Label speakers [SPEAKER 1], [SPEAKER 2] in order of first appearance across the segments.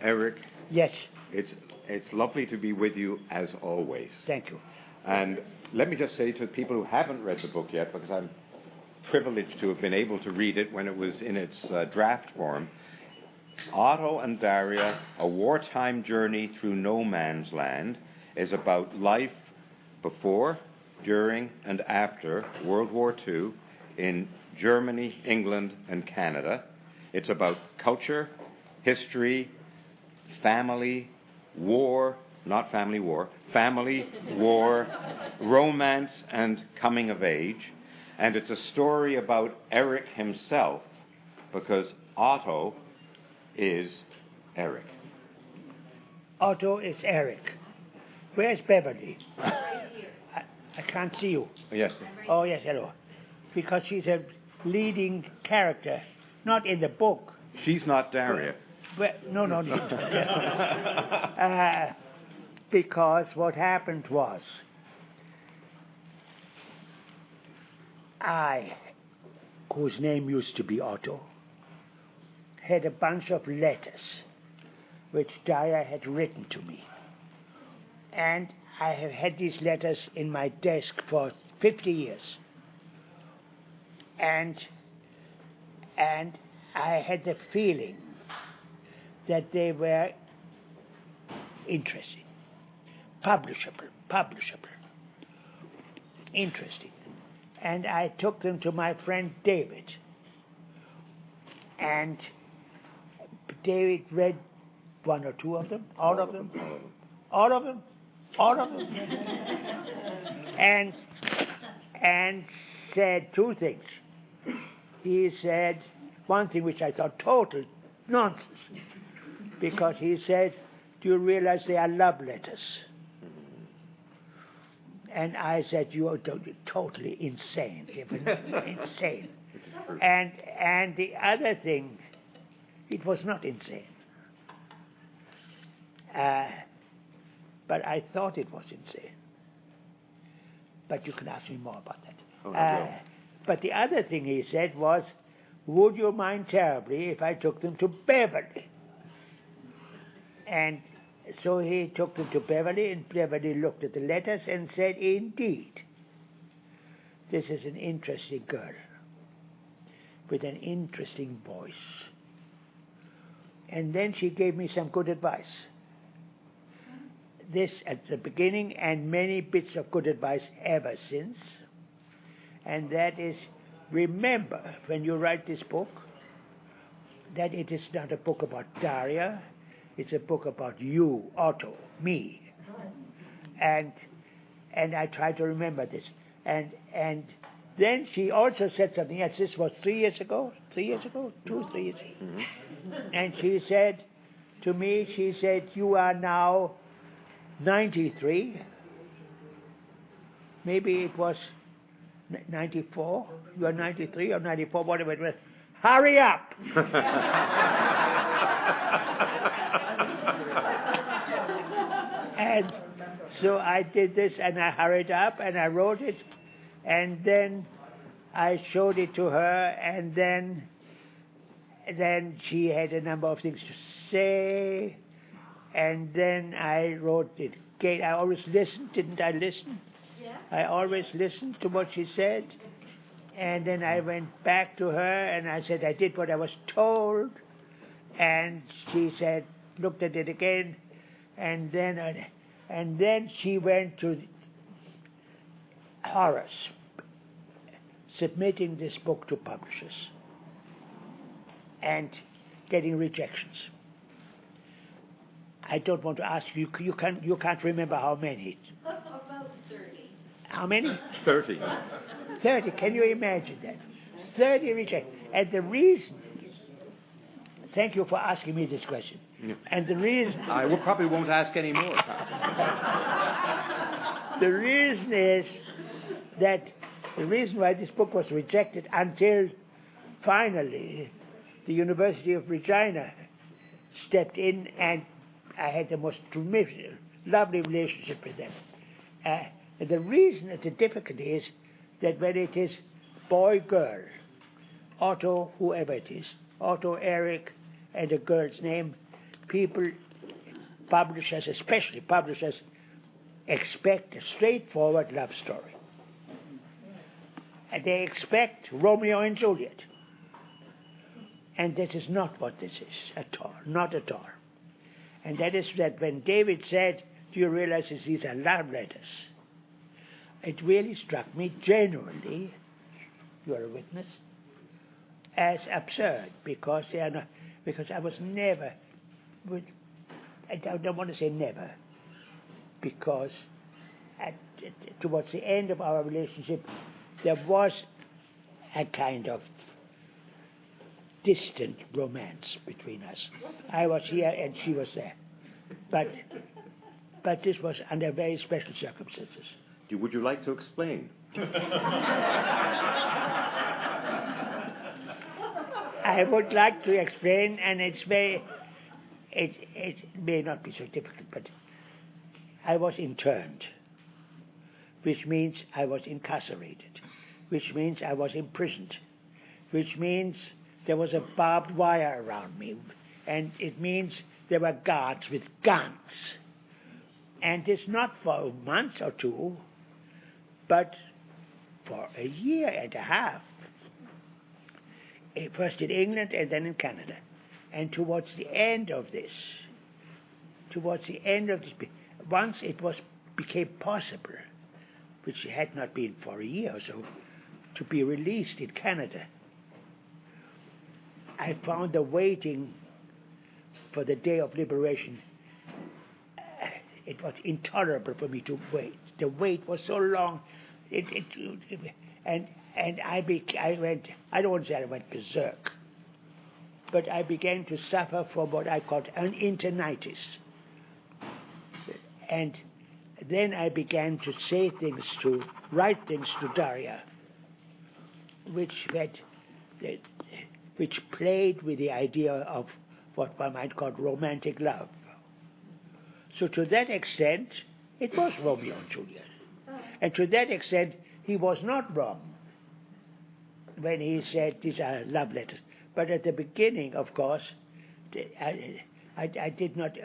[SPEAKER 1] Eric,
[SPEAKER 2] Yes,
[SPEAKER 1] it's lovely to be with you as always.
[SPEAKER 2] thank you.
[SPEAKER 1] And let me just say to people who haven't read the book yet, because I'm privileged to have been able to read it when it was in its draft form, Otto and Daria, A Wartime Journey Through No Man's Land, is about life before, during, and after World War II in Germany, England, and Canada. It's about culture, history, family, war, not family war, family, war, romance, and coming of age. And it's a story about Eric himself, because Otto is Eric.
[SPEAKER 2] Otto is Eric. Where's Beverly? I can't see you.
[SPEAKER 1] Yes.
[SPEAKER 2] Oh, yes, hello. Because she's a leading character, not in the book.
[SPEAKER 1] She's not Daria.
[SPEAKER 2] No. Because what happened was, I, whose name used to be Otto, had a bunch of letters which Daria had written to me. And I have had these letters in my desk for 50 years. And I had the feeling that they were interesting, publishable, interesting. And I took them to my friend David. And David read one or two of them, all of them, and said two things. He said one thing which I thought total nonsense, because he said, "Do you realize they are love letters?" And I said, "You are totally insane, insane." And the other thing, it was not insane. But I thought it was insane. But you can ask me more about that.
[SPEAKER 1] Oh,
[SPEAKER 2] but the other thing he said was, "Would you mind terribly if I took them to Beverly?" And so he took them to Beverly, and Beverly looked at the letters and said, "Indeed, this is an interesting girl with an interesting voice." And then she gave me some good advice. This at the beginning, and many bits of good advice ever since. And that is, remember, when you write this book, that it is not a book about Daria, it's a book about you, Otto, me. And I try to remember this. And then she also said something else. This was 3 years ago, 3 years ago, 2, 3 years ago. Mm-hmm. And she said to me, she said, "You are now 93. Maybe it was 94. You are 93 or 94, whatever it was. Hurry up!" And so I did this, and I hurried up, and I wrote it, and then I showed it to her, and then she had a number of things to say, and then I wrote it again. I always listened, didn't I listen? Yeah. I always listened to what she said, and then I went back to her, and I said I did what I was told, and she said, looked at it again, and then she went to Horace, submitting this book to publishers and getting rejections. I don't want to ask you. You can't remember how many.
[SPEAKER 3] About 30.
[SPEAKER 2] How many?
[SPEAKER 1] 30.
[SPEAKER 2] 30. Can you imagine that? 30 rejections. And the reason. Thank you for asking me this question.
[SPEAKER 1] Yeah.
[SPEAKER 2] And the reason.
[SPEAKER 1] I probably won't ask any more.
[SPEAKER 2] The reason is that the reason why this book was rejected until finally the University of Regina stepped in, and I had the most lovely relationship with them. And the reason that the difficulty is that when it is boy-girl, Otto, whoever it is, Otto, Eric, and a girl's name, people, publishers, especially publishers, expect a straightforward love story. And they expect Romeo and Juliet. And this is not what this is at all, not at all. And that is that when David said, do you realize that these are love letters? It really struck me genuinely, you are a witness, as absurd, because they are not, because I was never, I don't want to say never, because towards the end of our relationship, there was a kind of distant romance between us. I was here and she was there. But this was under very special circumstances.
[SPEAKER 1] Would you like to explain?
[SPEAKER 2] I would like to explain, and it may not be so difficult, but I was interned, which means I was incarcerated, which means I was imprisoned, which means there was a barbed wire around me, and it means there were guards with guns. And it's not for a month or two, but for a year and a half. First in England and then in Canada. And towards the end of this, once it became possible, which had not been for a year or so, to be released in Canada, I found the waiting for the day of liberation, it was intolerable for me to wait. The wait was so long, and I went, I don't want to say I went berserk, but I began to suffer from what I called an internitis. And then I began to write things to Daria, which played with the idea of what one might call romantic love. So to that extent, it was Romeo and Juliet. And to that extent, he was not wrong when he said these are love letters. But at the beginning, of course, I did not...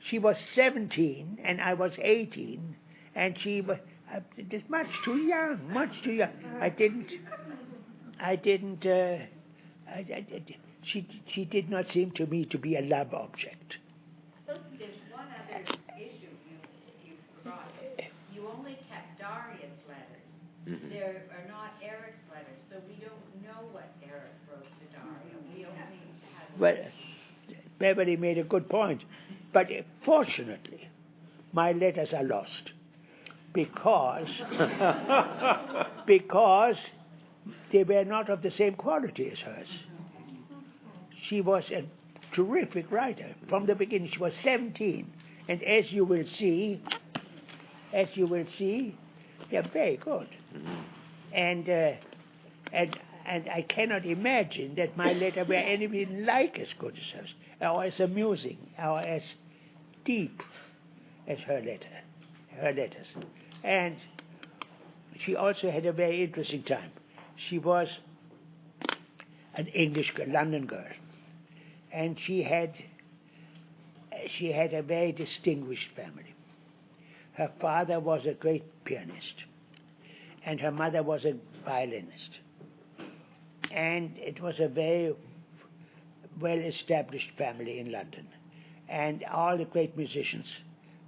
[SPEAKER 2] she was 17 and I was 18, and she was just much too young. She did not seem to me to be a love object.
[SPEAKER 3] There's one other issue you brought. You only kept Daria's letters. Mm-hmm. There are not Eric's letters, so we don't know what Eric wrote to Daria. We only have...
[SPEAKER 2] Well, Beverly made a good point. But fortunately, my letters are lost because they were not of the same quality as hers. She was a terrific writer from the beginning. She was 17, and as you will see, they're very good. And I cannot imagine that my letter were anything like as good as hers, or as amusing, or as deep as her letters. And she also had a very interesting time. She was an English girl, London girl, and she had a very distinguished family. Her father was a great pianist, and her mother was a violinist. And it was a very well-established family in London. And all the great musicians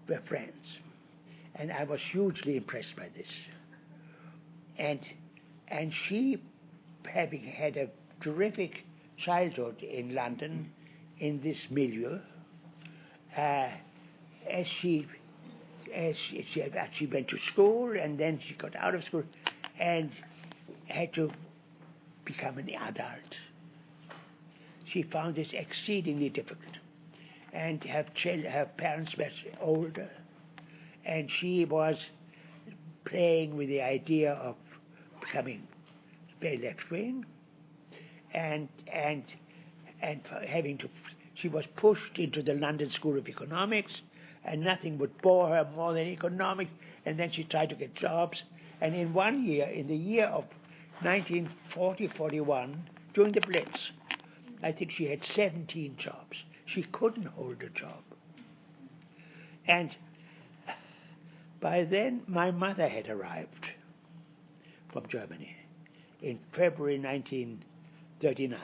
[SPEAKER 2] were friends. And I was hugely impressed by this. And she, having had a terrific childhood in London, in this milieu, as she went to school, and then she got out of school, and had to become an adult. She found this exceedingly difficult. And her parents were older, and she was playing with the idea of becoming very left-wing, and she was pushed into the London School of Economics, and nothing would bore her more than economics, and then she tried to get jobs, and in the year of 1940-41, during the Blitz, I think she had 17 jobs. She couldn't hold a job. And by then, my mother had arrived from Germany in February 1939.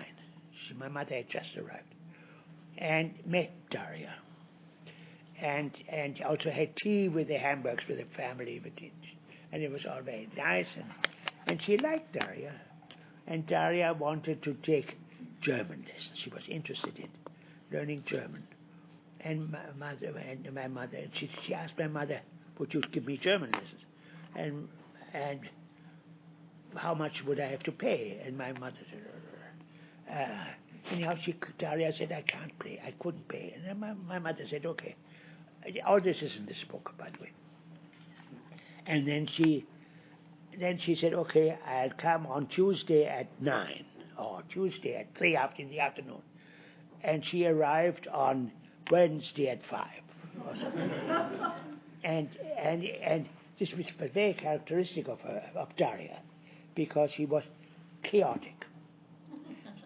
[SPEAKER 2] My mother had just arrived and met Daria. And also had tea with the Hambourgs, with the family, and it was all very nice. And she liked Daria. And Daria wanted to take German lessons. She was interested in learning German. And my mother, she asked my mother, would you give me German lessons? And how much would I have to pay? And my mother said, anyhow, Daria said, I can't pay. I couldn't pay. And then my mother said, okay. All this is in this book, by the way. And then she said, okay, I'll come on Tuesday at 9 or Tuesday at 3 in the afternoon. And she arrived on Wednesday at 5 or something. and this was very characteristic of her, of Daria, because she was chaotic.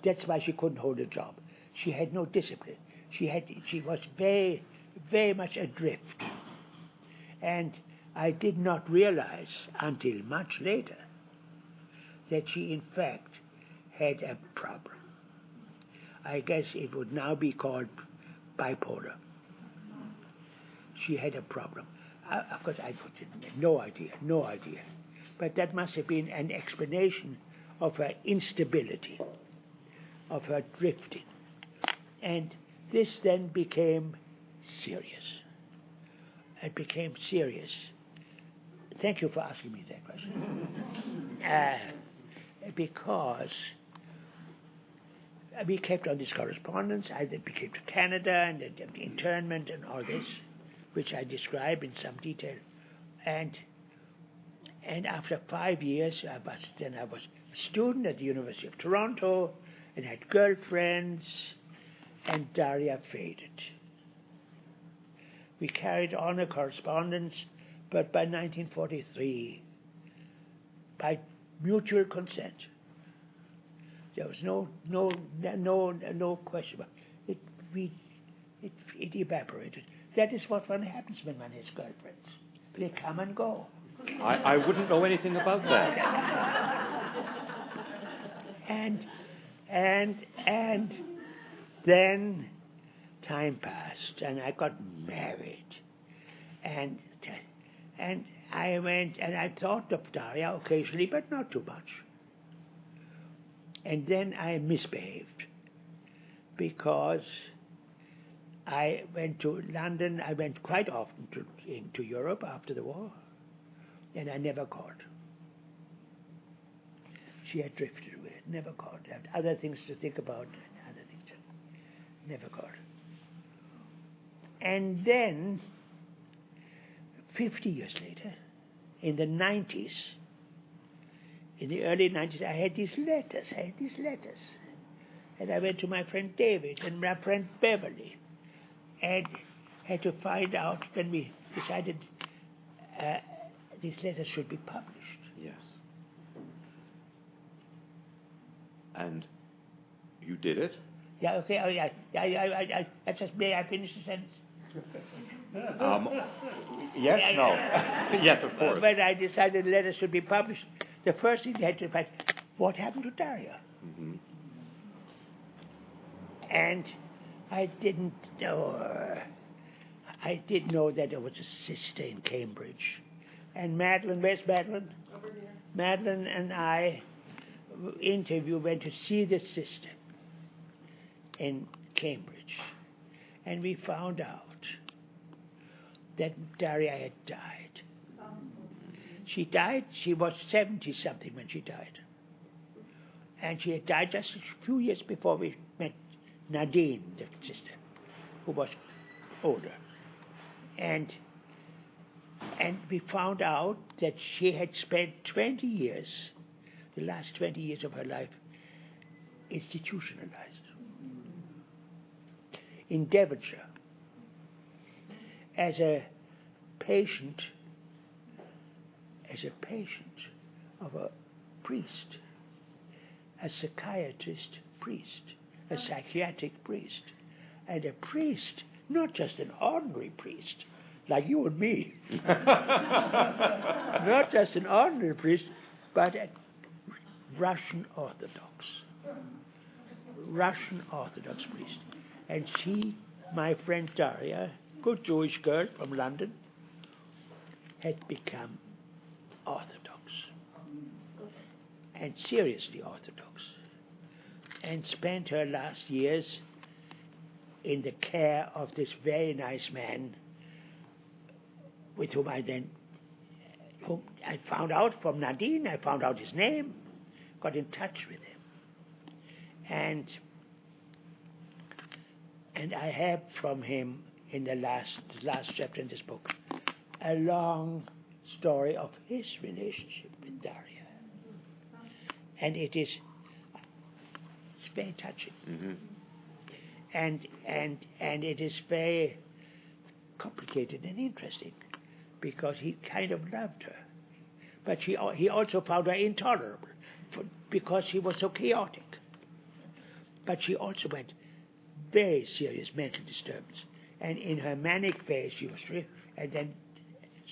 [SPEAKER 2] That's why she couldn't hold a job. She had no discipline. She was very, very much adrift. And I did not realize until much later that she, in fact, had a problem. I guess it would now be called bipolar. She had a problem. Of course, I had no idea. But that must have been an explanation of her instability, of her drifting. And this then became serious. It became serious. Thank you for asking me that question. Because we kept on this correspondence. I then came to Canada and the internment and all this, which I describe in some detail. And after 5 years, I was a student at the University of Toronto and had girlfriends, and Daria faded. We carried on a correspondence, but by 1943, by mutual consent, there was no question about it. It evaporated. That is what happens when one has girlfriends. They come and go.
[SPEAKER 1] I wouldn't know anything about that.
[SPEAKER 2] And then time passed, and I got married, and I went and I thought of Daria occasionally, but not too much. And then I misbehaved because I went to London. I went quite often into Europe after the war, and I never called. She had drifted away, never called. I had other things to think about, and other things to never called. And then, 50 years later, in the 90s, in the early 90s, I had these letters. And I went to my friend David and my friend Beverly, and had to find out when we decided these letters should be published.
[SPEAKER 1] Yes. And you did it?
[SPEAKER 2] Yeah, okay. Oh, yeah. I just, may I finish the sentence?
[SPEAKER 1] Yes, no. Yes, of course.
[SPEAKER 2] When I decided the letters should be published, the first thing they had to find, what happened to Daria?
[SPEAKER 1] Mm-hmm.
[SPEAKER 2] And I didn't know. I did know that there was a sister in Cambridge. And Madeline, where's Madeline?
[SPEAKER 3] Over here.
[SPEAKER 2] Madeline and I went to see the sister in Cambridge. And we found out that Daria had died. She died, she was 70-something when she died. And she had died just a few years before we met Nadine, the sister, who was older. And we found out that she had spent 20 years, the last 20 years of her life, institutionalized in Devonshire as a patient of a priest, a psychiatrist priest, a psychiatric priest, and a priest, not just an ordinary priest, like you and me, not just an ordinary priest, but a Russian Orthodox priest. And she, my friend Daria, good Jewish girl from London, had become Orthodox, and seriously Orthodox, and spent her last years in the care of this very nice man with whom I found out from Nadine, I found out his name, got in touch with him. And I have from him in the last chapter in this book a long story of his relationship with Daria. And it's very touching.
[SPEAKER 1] Mm-hmm.
[SPEAKER 2] And it is very complicated and interesting because he kind of loved her. But he also found her intolerable because she was so chaotic. But she also went very serious mental disturbance. And in her manic phase, she was and then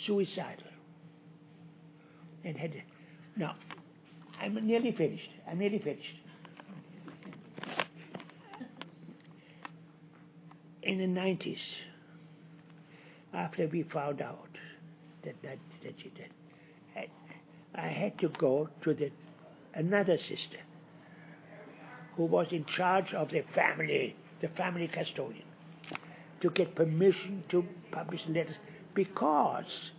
[SPEAKER 2] suicidal. And now, I'm nearly finished. In the 90s, after we found out that she did, I had to go to another sister who was in charge of the family custodian, to get permission to publish letters, because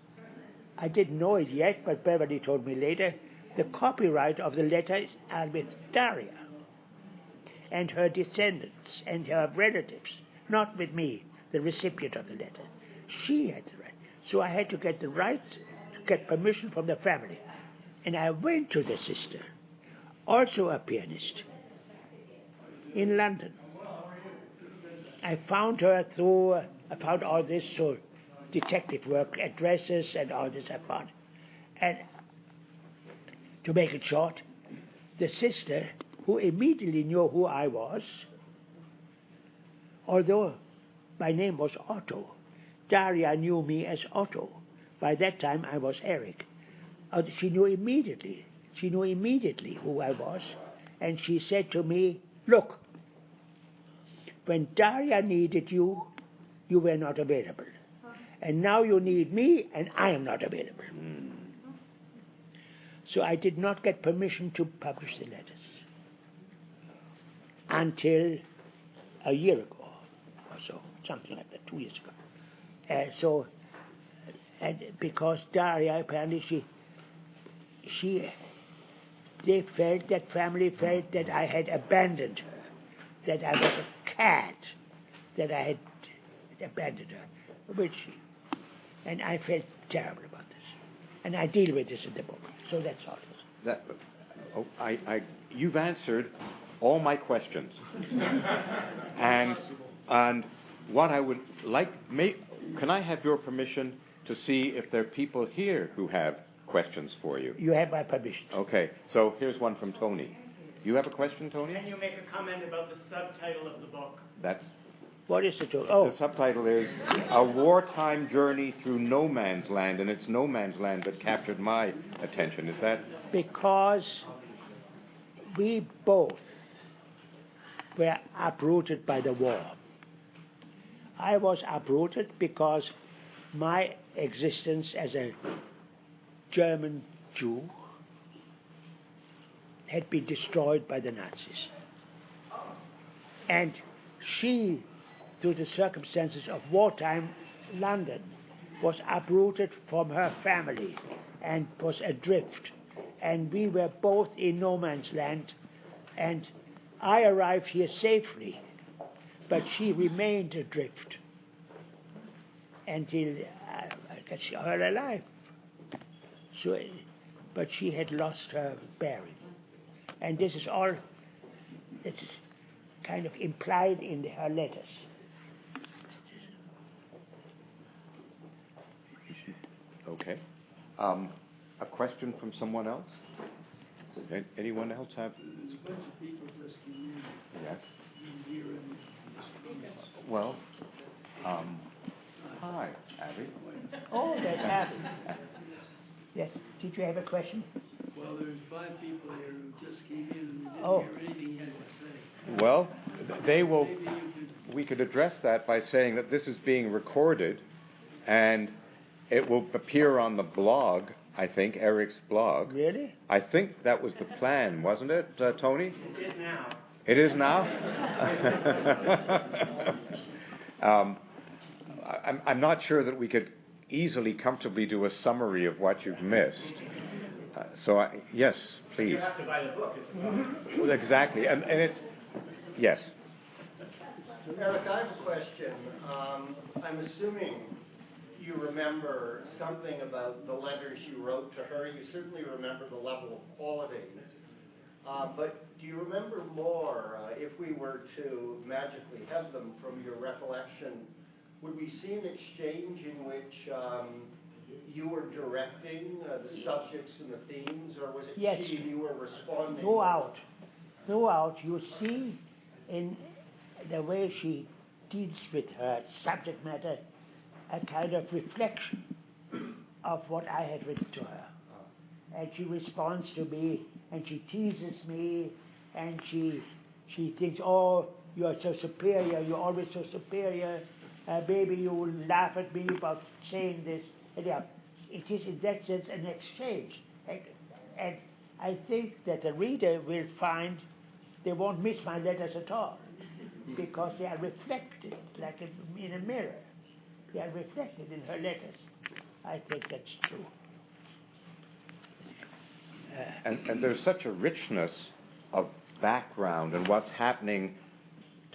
[SPEAKER 2] I didn't know it yet, but Beverly told me later, the copyright of the letters are with Daria and her descendants and her relatives, not with me, the recipient of the letter. She had the right. So I had to get the right to get permission from the family. And I went to the sister, also a pianist, in London. I found her I found all this through detective work, addresses and all this I found. And to make it short, the sister, who immediately knew who I was, although my name was Otto, Daria knew me as Otto. By that time I was Eric. She knew immediately who I was, and she said to me, look, when Daria needed you, you were not available. And now you need me, and I am not available. So I did not get permission to publish the letters until a year ago or so, something like that, 2 years ago. And because Daria, apparently family felt that I had abandoned her, that I was a cat, that I had abandoned her, and I felt terrible about this. And I deal with this in the book, so that's all it is.
[SPEAKER 1] You've answered all my questions. and what I would like, can I have your permission to see if there are people here who have questions for you?
[SPEAKER 2] You have my permission.
[SPEAKER 1] Okay, so here's one from Tony. You have a question, Tony?
[SPEAKER 4] Can you make a comment about the subtitle of the book?
[SPEAKER 2] What is it? Oh.
[SPEAKER 1] The subtitle is A Wartime Journey Through No Man's Land, and it's No Man's Land that captured my attention. Is that?
[SPEAKER 2] Because we both were uprooted by the war. I was uprooted because my existence as a German Jew had been destroyed by the Nazis. And she, through the circumstances of wartime London, was uprooted from her family and was adrift. And we were both in no man's land. And I arrived here safely, but she remained adrift until I got her alive. So, but she had lost her bearing. And this is kind of implied in her letters.
[SPEAKER 1] Okay. A question from someone else? Anyone else have?
[SPEAKER 5] There's a bunch of people just came in.
[SPEAKER 1] Yes.
[SPEAKER 5] Here in this
[SPEAKER 1] Well, hi, Abby.
[SPEAKER 2] Oh, that's Abby. Yes, did you have a question?
[SPEAKER 5] Well, there's 5 people here who just came in and we didn't
[SPEAKER 2] Oh.
[SPEAKER 5] hear anything you had to say.
[SPEAKER 1] Well, they will.
[SPEAKER 5] Maybe you
[SPEAKER 1] We could address that by saying that this is being recorded, and it will appear on the blog. I think Eric's blog.
[SPEAKER 2] Really?
[SPEAKER 1] I think that was the plan, wasn't it, Tony?
[SPEAKER 4] It is now.
[SPEAKER 1] It is now. I'm not sure that we could easily, comfortably do a summary of what you've missed. Yes, please.
[SPEAKER 4] You have to buy the book.
[SPEAKER 1] Well, exactly, and it's yes.
[SPEAKER 6] Eric, I have a question. I'm assuming you remember something about the letters you wrote to her. You certainly remember the level of quality. But do you remember more? If we were to magically have them from your recollection, would we see an exchange in which you were directing the subjects and the themes, or was it
[SPEAKER 2] Yes.
[SPEAKER 6] she and you were responding?
[SPEAKER 2] Throughout, you see in the way she deals with her subject matter a kind of reflection of what I had written to her. And she responds to me, and she teases me, and she thinks, oh, you are so superior, you're always so superior, maybe you will laugh at me about saying this. And yeah, it is in that sense an exchange. And I think that the reader will find they won't miss my letters at all, because they are reflected like in a mirror. They are reflected in her letters. I think that's true.
[SPEAKER 1] And there's such a richness of background and what's happening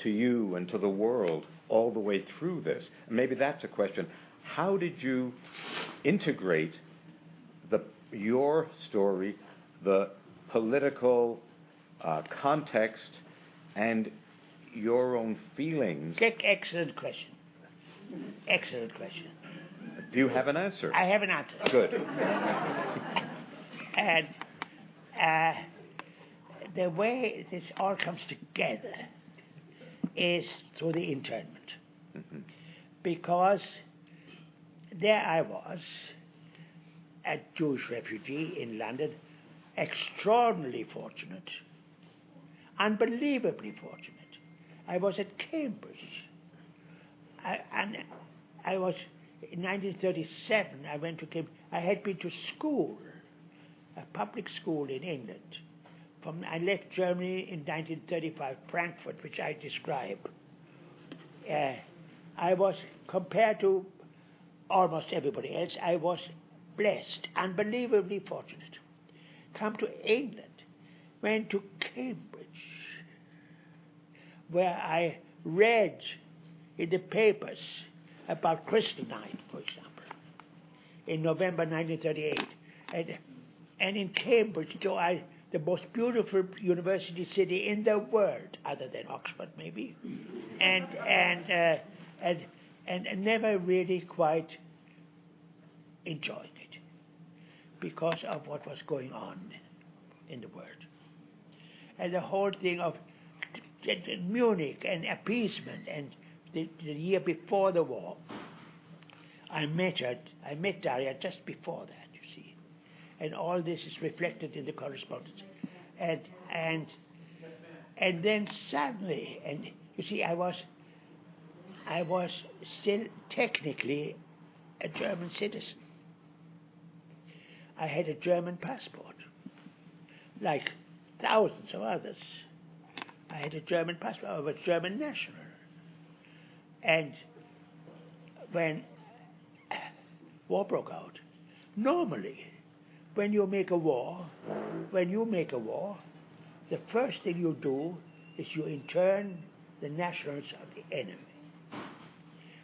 [SPEAKER 1] to you and to the world all the way through this. And maybe that's a question. How did you integrate your story, the political context, and your own feelings?
[SPEAKER 2] Excellent question. Excellent question.
[SPEAKER 1] Do you have an answer?
[SPEAKER 2] I have an answer.
[SPEAKER 1] Good.
[SPEAKER 2] And the way this all comes together is through the internment.
[SPEAKER 1] Mm-hmm.
[SPEAKER 2] Because there I was, a Jewish refugee in London, extraordinarily fortunate, unbelievably fortunate. I was at Cambridge. I was, in 1937, I went to Cambridge. I had been to school, a public school in England. I left Germany in 1935, Frankfurt, which I describe. I was, compared to almost everybody else, I was blessed, unbelievably fortunate. Come to England, went to Cambridge, where I read in the papers about Crystal Night, for example, in November 1938. And in Cambridge, the most beautiful university city in the world, other than Oxford maybe, and never really quite enjoyed it because of what was going on in the world. And the whole thing of Munich and appeasement, and the year before the war, I met Daria just before that, you see. And all this is reflected in the correspondence. And then suddenly, and you see, I was still technically a German citizen. I had a German passport, like thousands of others. I had a German passport. I was German national. And when war broke out, normally, when you make a war, the first thing you do is you intern the nationals of the enemy.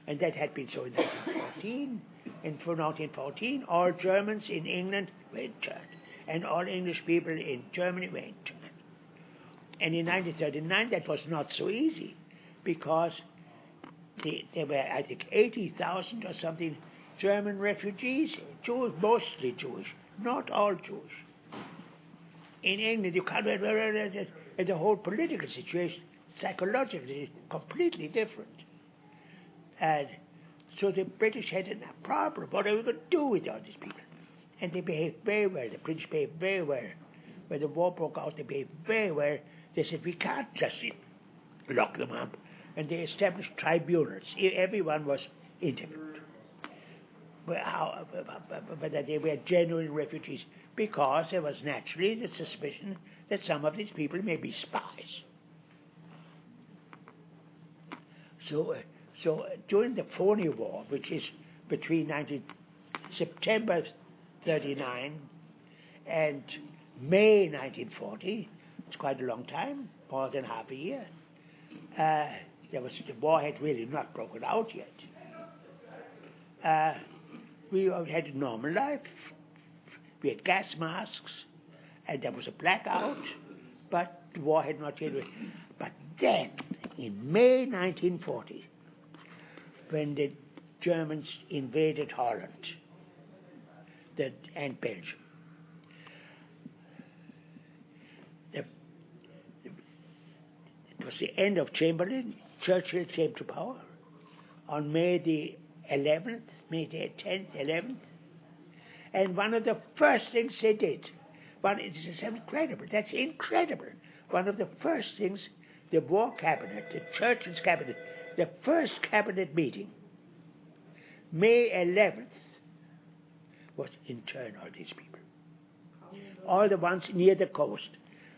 [SPEAKER 2] And that had been so in 1914. And for 1914, all Germans in England were interned, and all English people in Germany were interned. And in 1939, that was not so easy, because there were, I think, 80,000 or something German refugees, Jews, mostly Jewish, not all Jewish. In England, you can't, and the whole political situation psychologically completely different. And so the British had a problem. What are we going to do with all these people? And they behaved very well. The British behaved very well. When the war broke out, they behaved very well. They said, we can't just lock them up. And they established tribunals. Everyone was interviewed. Whether they were genuine refugees, because there was naturally the suspicion that some of these people may be spies. So during the Phony War, which is between September 39 and May 1940, it's quite a long time, more than half a year. The war had really not broken out yet. We had a normal life. We had gas masks, and there was a blackout, but the war had not yet. But then, in May 1940, when the Germans invaded Holland and Belgium, it was the end of Chamberlain. Churchill came to power on May the 11th, May the 10th, 11th. And one of the first things they did, it's incredible, that's incredible. One of the first things, the war cabinet, the Churchill's cabinet, the first cabinet meeting, May 11th, was intern all these people. All the ones near the coast.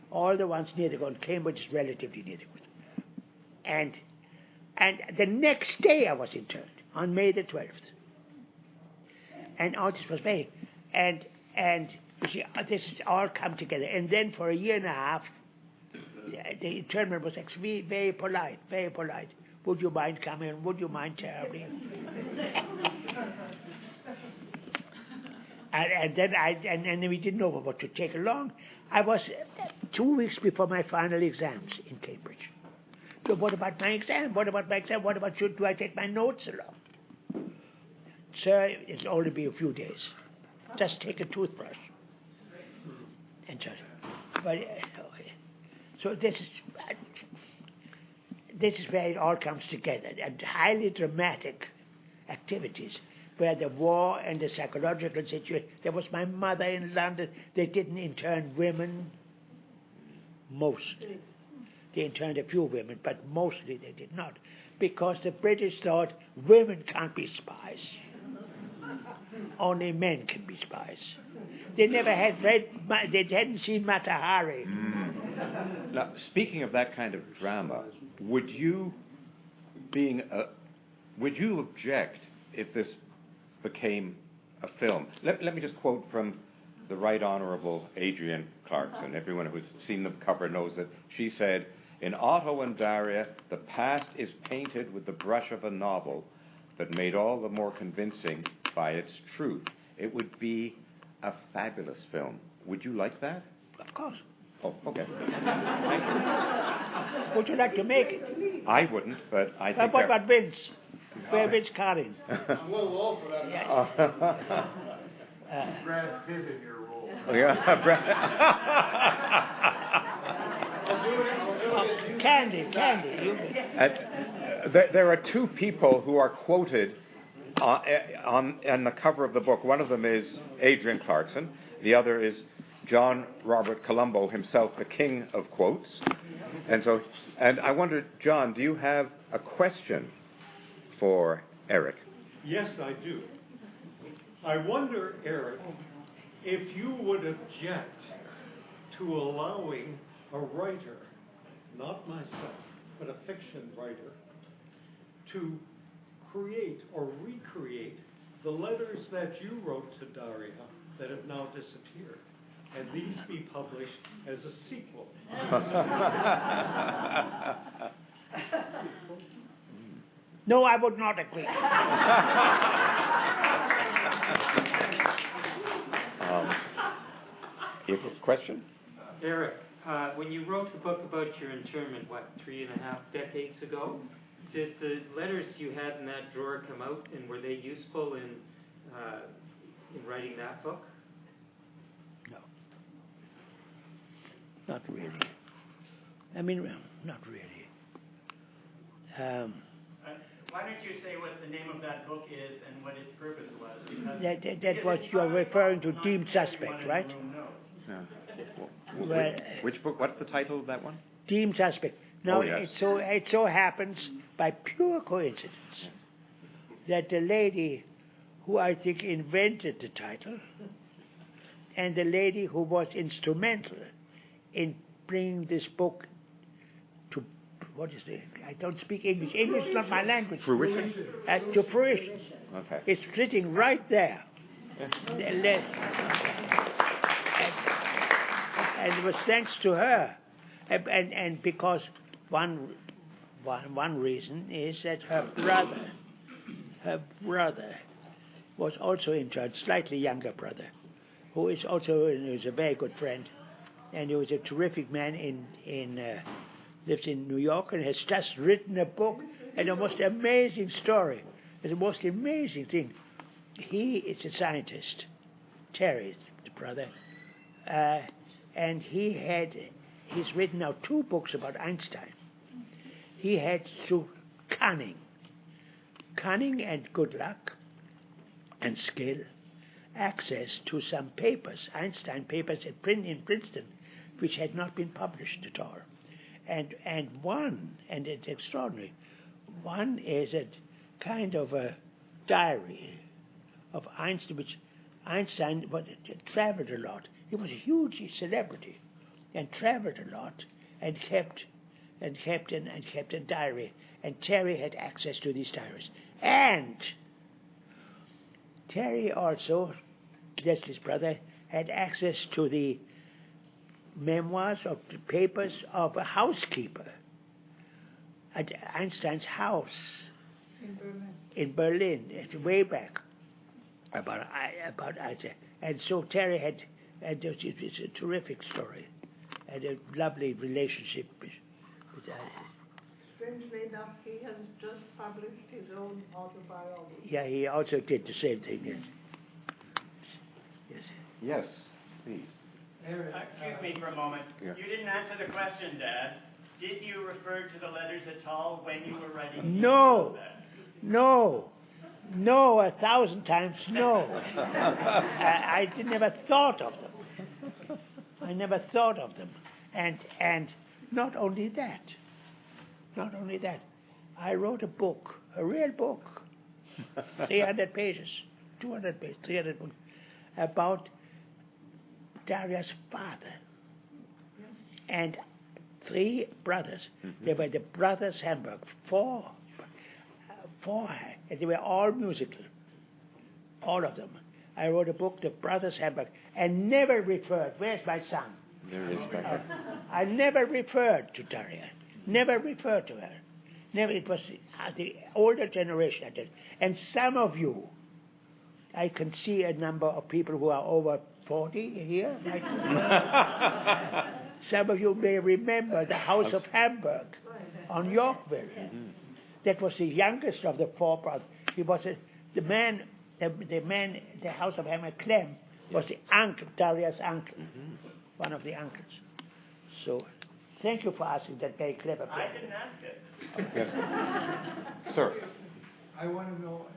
[SPEAKER 2] All the ones near the coast. Cambridge is relatively near the coast. And the next day I was interned, on May the 12th. And all this was very, and you see, this has all come together. And then for a year and a half, the internment was actually very polite, very polite. Would you mind coming? Would you mind terribly? and then we didn't know what to take along. I was 2 weeks before my final exams in Cambridge. So what about my exam? What about my exam? What about do I take my notes along? Sir, it'll only be a few days. Just take a toothbrush. And just, but, okay. So this is where it all comes together. And highly dramatic activities where the war and the psychological situation. There was my mother in London. They didn't intern women. Mostly. They interned a few women, but mostly they did not. Because the British thought women can't be spies. Only men can be spies. They never had they hadn't seen Mata Hari.
[SPEAKER 1] Now, speaking of that kind of drama, would you object if this became a film? Let me just quote from the Right Honourable Adrienne Clarkson. Everyone who's seen the cover knows that she said, "In Otto and Daria, the past is painted with the brush of a novel, but made all the more convincing by its truth. It would be a fabulous film." Would you like that?
[SPEAKER 2] Of course.
[SPEAKER 1] Oh, okay. Thank you.
[SPEAKER 2] Would you like to make it?
[SPEAKER 1] I wouldn't, but I think...
[SPEAKER 2] What about Vince? Where Vince Carlin?
[SPEAKER 7] I'm a little old for that.
[SPEAKER 2] Yeah.
[SPEAKER 7] Brad Pitt in your role.
[SPEAKER 2] Candy.
[SPEAKER 1] There are two people who are quoted on the cover of the book. One of them is Adrienne Clarkson. The other is John Robert Colombo himself, the king of quotes. And I wonder, John, do you have a question for Eric?
[SPEAKER 8] Yes, I do. I wonder, Eric, if you would object to allowing a writer, not myself, but a fiction writer, to create or recreate the letters that you wrote to Daria that have now disappeared, and these be published as a sequel.
[SPEAKER 2] No, I would not agree.
[SPEAKER 1] You have a question?
[SPEAKER 9] Eric, when you wrote the book about your internment, 3.5 decades ago, did the letters you had in that drawer come out, and were they useful in writing that book?
[SPEAKER 2] No. Not really. I mean, not really.
[SPEAKER 4] Why don't you say what the name of that book is and what its purpose was? Because
[SPEAKER 2] That was you're referring to Deemed Suspect, right?
[SPEAKER 1] Yeah.
[SPEAKER 2] Well,
[SPEAKER 1] Which book? What's the title of that one?
[SPEAKER 2] Deemed Suspect. Now,
[SPEAKER 1] yes.
[SPEAKER 2] it so happens by pure coincidence that the lady who I think invented the title and the lady who was instrumental in bringing this book to, what is it? I don't speak English. English is not my language.
[SPEAKER 1] Fruition?
[SPEAKER 2] To fruition.
[SPEAKER 1] Okay.
[SPEAKER 2] It's sitting right there. And it was thanks to her. And because one reason is that her brother was also interned, slightly younger brother, who is also is a very good friend, and he was a terrific man lives in New York and has just written a book, and the most amazing story. It's the most amazing thing. He is a scientist, Terry, the brother, and he's written now 2 books about Einstein. He had, through cunning and good luck and skill, access to some papers, Einstein papers in Princeton, which had not been published at all. And one, and it's extraordinary, one is a kind of a diary of Einstein, which Einstein traveled a lot. He was a huge celebrity and traveled a lot and kept a diary. And Terry had access to these diaries. And Terry also, just his brother, had access to the memoirs of the papers of a housekeeper at Einstein's house in Berlin, way back about Einstein. And so Terry had, and it's a terrific story, and a lovely relationship with Einstein.
[SPEAKER 5] Strangely enough, he has just published his own autobiography.
[SPEAKER 2] Yeah, he also did the same thing, yes.
[SPEAKER 1] Yes, please.
[SPEAKER 4] Excuse me for a moment.
[SPEAKER 1] Yeah.
[SPEAKER 4] You didn't answer the question, Dad. Did you refer to the letters at all when you were writing?
[SPEAKER 2] No, 1,000 times no. I never thought of them. And not only that. I wrote a book, a real book, 300 pages, 200 pages, 300 books, about Daria's father and 3 brothers. Mm-hmm. They were the brothers Hambourg, 4, and they were all musical, all of them. I wrote a book, The Brothers Hambourg, and never referred. Where's my son?
[SPEAKER 1] There is back.
[SPEAKER 2] I never referred to Daria. Never referred to her. Never. It was the older generation I did. And some of you, I can see a number of people who are over 40 here. Some of you may remember the House of Hamburg on Yorkville. Mm-hmm. That was the youngest of the 4 brothers. He was the House of Hamburg, Clem, was the uncle, Daria's uncle, one of the uncles. So, thank you for asking that very clever question.
[SPEAKER 4] I didn't ask it.
[SPEAKER 1] Yes. Sir.
[SPEAKER 10] I want to know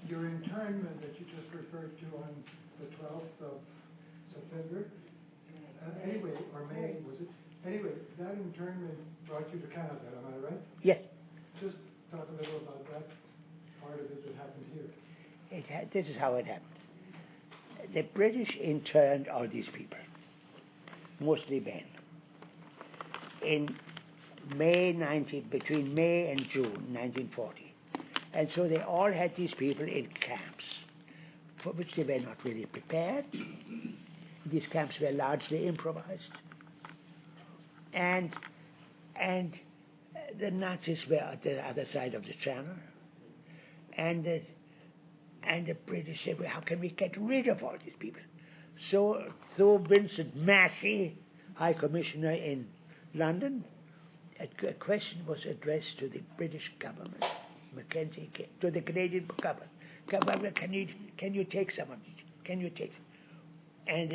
[SPEAKER 10] your internment that you just referred to on the 12th of September. Anyway, or May, was it? Anyway, that internment brought you to Canada, am I right?
[SPEAKER 2] Yes.
[SPEAKER 10] Just talk a little about that part of it that happened here.
[SPEAKER 2] This is how it happened. The British interned all these people, mostly men, in between May and June 1940. And so they all had these people in camps, for which they were not really prepared. These camps were largely improvised. And the Nazis were at the other side of the channel. And the British said, well, how can we get rid of all these people? So Vincent Massey, High Commissioner in London, a question was addressed to the British government, Mackenzie, to the Canadian government. Government, can you take some of these? Can you take them? And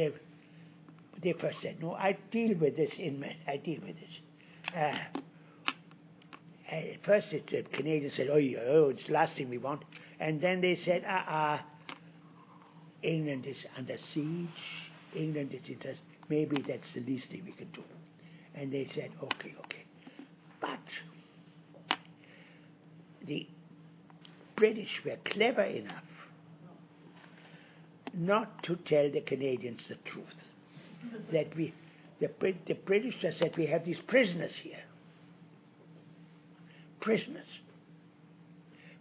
[SPEAKER 2] they first said, no, I deal with this. At first, the Canadians said, oh, it's the last thing we want. And then they said, England is under siege. England is interested. Maybe that's the least thing we can do. And they said, okay. But the British were clever enough not to tell the Canadians the truth. That the British just said, we have these prisoners here. Prisoners.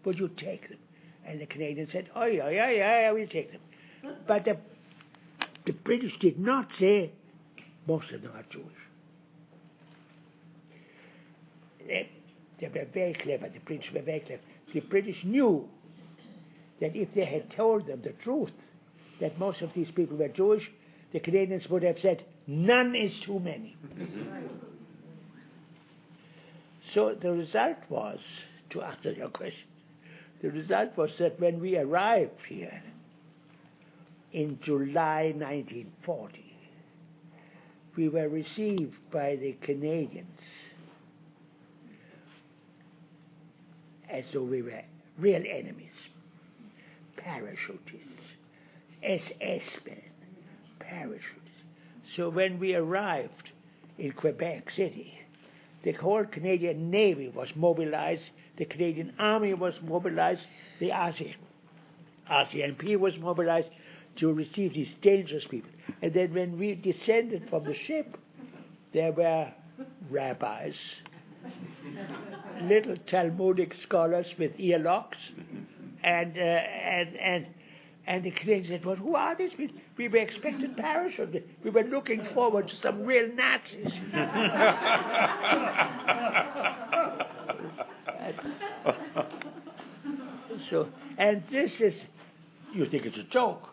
[SPEAKER 2] Would you take them? And the Canadians said, oh, yeah, we'll take them. But the British did not say most of them are Jewish. They were very clever. The British were very clever. The British knew that if they had told them the truth, that most of these people were Jewish, the Canadians would have said, none is too many. So the result was, to answer your question, the result was that when we arrived here in July 1940, we were received by the Canadians as though we were real enemies. Parachutists, SS men, parachutists. So when we arrived in Quebec City, the whole Canadian Navy was mobilized, the Canadian Army was mobilized, the RCMP was mobilized to receive these dangerous people. And then when we descended from the ship, there were rabbis, little Talmudic scholars with earlocks, and the Canadians said, well, who are these people? We were expecting parachute. We were looking forward to some real Nazis. And this is, you think it's a joke.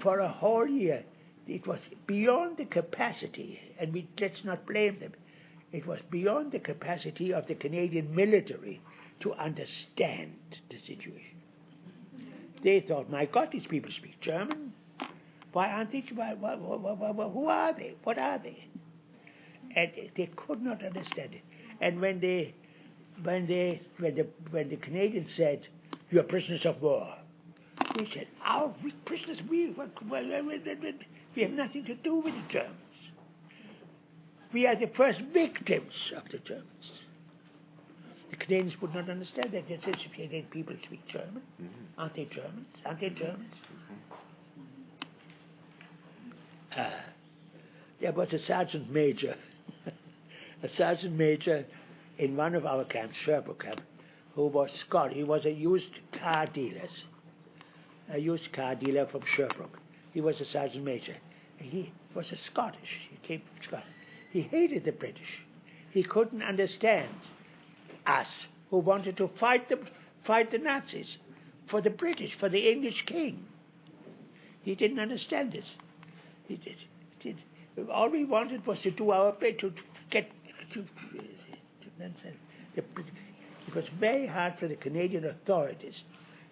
[SPEAKER 2] For a whole year, it was beyond the capacity, and let's not blame them, it was beyond the capacity of the Canadian military to understand the situation. They thought, my God, these people speak German. Why aren't they? Who are they? What are they? And they could not understand it. And when the Canadians said, "You're prisoners of war," we said, "Our prisoners? We have nothing to do with the Germans. We are the first victims of the Germans." The Canadians would not understand that. They said, people speak German. Aren't they Germans? Aren't they Germans? There was a sergeant major in one of our camps, Sherbrooke camp, who was Scottish. He was a used car dealer from Sherbrooke. He was a sergeant major. He was a Scottish. He came from Scotland. He hated the British. He couldn't understand us, who wanted to fight the Nazis for the British, for the English king. He didn't understand this. He did. All we wanted was to do our bit to get to understand. It was very hard for the Canadian authorities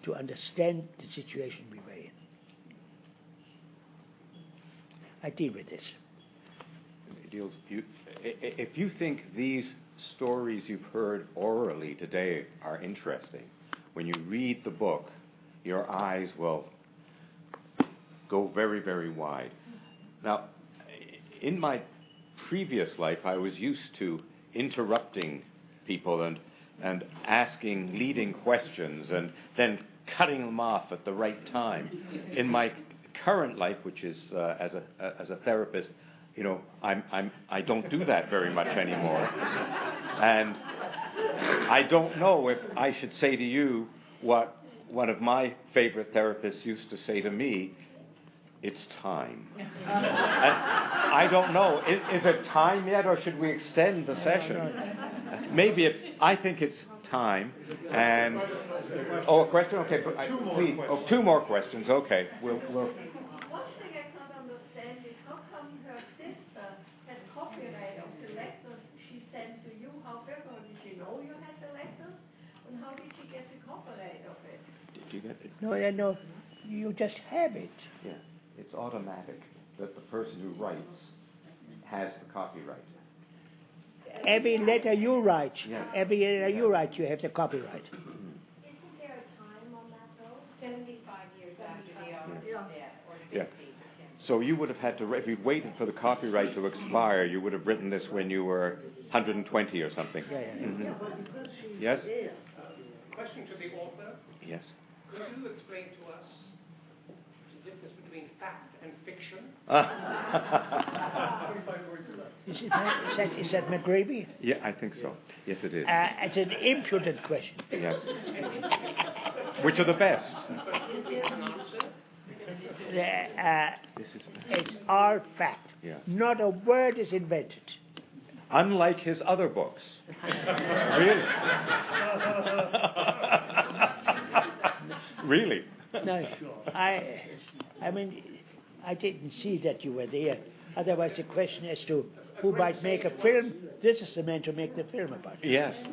[SPEAKER 2] to understand the situation we were in. I deal with this.
[SPEAKER 1] If you think these stories you've heard orally today are interesting, when you read the book, your eyes will go very, very wide. Now, in my previous life, I was used to interrupting people and asking leading questions and then cutting them off at the right time. In my current life, which is as a therapist, I don't do that very much anymore. And I don't know if I should say to you what one of my favorite therapists used to say to me: it's time. And I don't know. Is it time yet, or should we extend the session? Maybe I think it's time. And a question? Okay, please. Oh, two more questions. Okay, we'll.
[SPEAKER 5] One thing I can't understand is how come her sister had copyright of the letters she sent to you? How did she know you had the letters? And how did she get the copyright of it?
[SPEAKER 1] Did you get it?
[SPEAKER 2] No. You just have it.
[SPEAKER 1] Yeah. It's automatic that the person who writes has the copyright.
[SPEAKER 2] every letter you write,
[SPEAKER 1] Yeah.
[SPEAKER 2] every letter you write, you have the copyright.
[SPEAKER 5] Isn't there a time on that though?
[SPEAKER 3] 75 years after the author's death, or 50.
[SPEAKER 1] Yeah. So you would have had to, if you'd waited for the copyright to expire, you would have written this when you were 120 or something. Mhm. Yes?
[SPEAKER 11] Question to the author.
[SPEAKER 1] Yes.
[SPEAKER 11] Could you explain to us the difference between fact and fiction?
[SPEAKER 6] 25 words or less.
[SPEAKER 2] Is that McGreevy?
[SPEAKER 1] Yeah, I think so. Yes, it is.
[SPEAKER 2] It's an impudent question.
[SPEAKER 1] Yes. Which are the best? This is
[SPEAKER 2] It's all fact.
[SPEAKER 1] Yeah.
[SPEAKER 2] Not a word is invented.
[SPEAKER 1] Unlike his other books. Really? Really?
[SPEAKER 2] No, I mean, I didn't see that you were there. Otherwise, the question as to who might make a film, this is the man to make the film about.
[SPEAKER 1] Yes.
[SPEAKER 11] A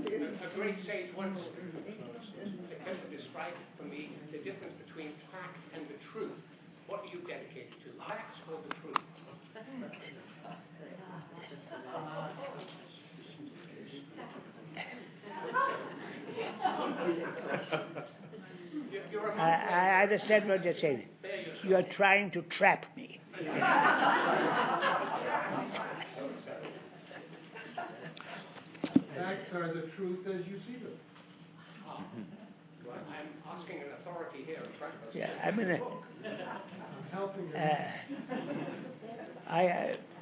[SPEAKER 11] great sage once attempted to describe for me the difference between fact and the truth. What do you dedicate to, facts or the truth?
[SPEAKER 2] I understand what you're saying. You're trying to trap me.
[SPEAKER 10] Facts are the truth as you see them.
[SPEAKER 11] I'm asking an authority here in front of us.
[SPEAKER 2] Yeah, I mean,
[SPEAKER 10] I'm helping you.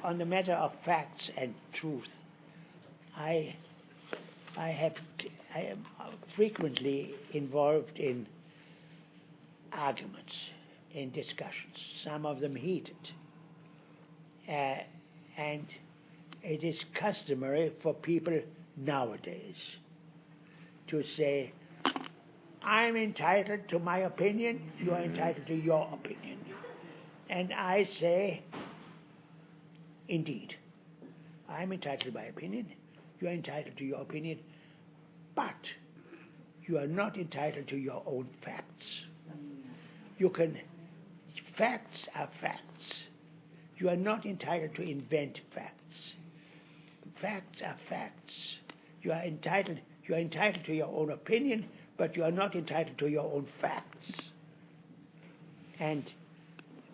[SPEAKER 2] on the matter of facts and truth, I am frequently involved in arguments, in discussions, some of them heated. And it is customary for people nowadays to say, I'm entitled to my opinion, you are entitled to your opinion. And I say, indeed, I'm entitled to my opinion, you are entitled to your opinion, but you are not entitled to your own facts. Facts are facts. You are not entitled to invent facts. Facts are facts. You are entitled to your own opinion, but you are not entitled to your own facts. And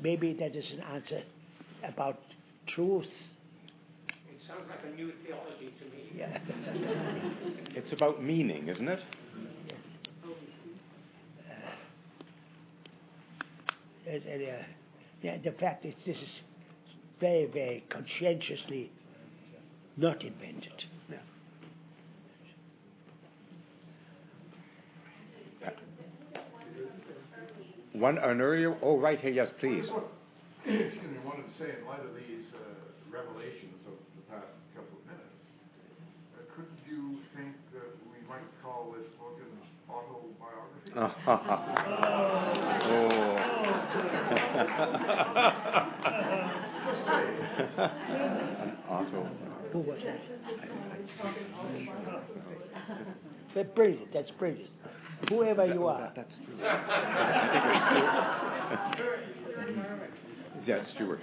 [SPEAKER 2] maybe that is an answer about truth.
[SPEAKER 11] It sounds like a new theology to me.
[SPEAKER 2] Yeah.
[SPEAKER 1] It's about meaning, isn't it?
[SPEAKER 2] The fact is, this is very, very conscientiously not invented.
[SPEAKER 1] An earlier. Oh, right here. Yes, please.
[SPEAKER 7] Excuse me, I wanted to say, in light of these revelations of the past couple of minutes, couldn't you think that we might call this book an autobiography?
[SPEAKER 1] An auto.
[SPEAKER 2] Who was that? But brilliant. That's brilliant. Whoever you are.
[SPEAKER 1] That's true. I think it's Stuart. Yeah, Stuart.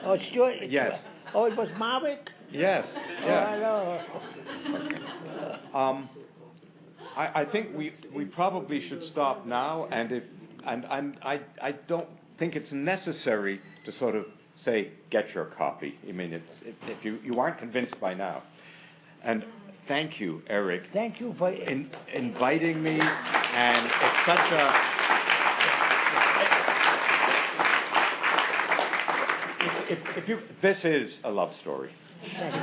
[SPEAKER 2] Oh, Stuart?
[SPEAKER 1] Yes.
[SPEAKER 2] Oh, it was Marvick?
[SPEAKER 1] Yes.
[SPEAKER 2] Oh,
[SPEAKER 1] Yes.
[SPEAKER 2] hello.
[SPEAKER 1] I think we probably should stop now, and I don't think it's necessary to sort of say get your copy. I mean, if you aren't convinced by now, and thank you, Eric.
[SPEAKER 2] Thank you for
[SPEAKER 1] inviting me, and it's such a. This is a love story.
[SPEAKER 2] Thank you.